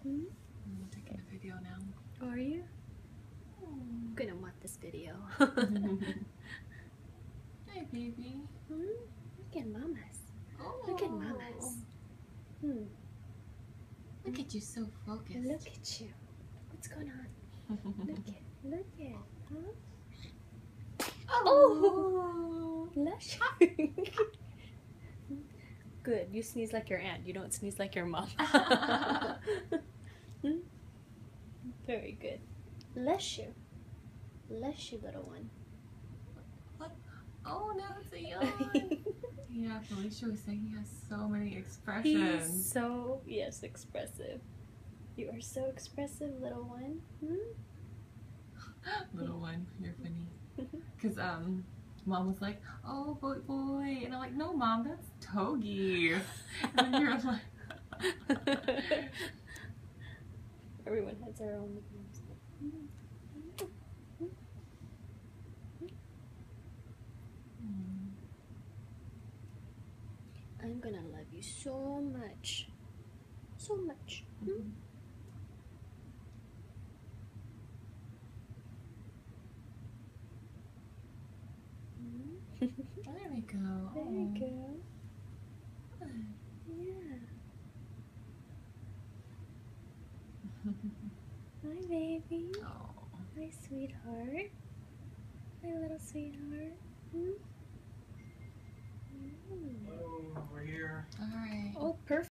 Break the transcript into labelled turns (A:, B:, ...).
A: Hmm?
B: I'm taking a video now.
A: Oh, are you? I'm gonna want this video.
B: Hey, baby.
A: Look at mamas.
B: Oh.
A: Look at mamas.
B: Look at you, so focused.
A: Look at you. What's going on? Look at, huh? Oh! Blush. Good. You sneeze like your aunt. You don't sneeze like your mom. Very good. Bless you. Bless you, little one.
B: What? Oh, now it's a yawn. Yeah, Felicia was saying he has so many expressions.
A: He's so, yes, expressive. You are so expressive, little one.
B: Little one, you're funny. Because Mom was like, oh, boy, boy. And I'm like, no, Mom, that's Togi. And then you're like...
A: Everyone has their own nicknames. I'm gonna love you so much. So much.
B: There we go.
A: There you go. Yeah. Hi, baby.
B: Oh.
A: Hi, sweetheart. Hi, little sweetheart.
C: Oh, over here.
B: All right.
A: Oh, perfect.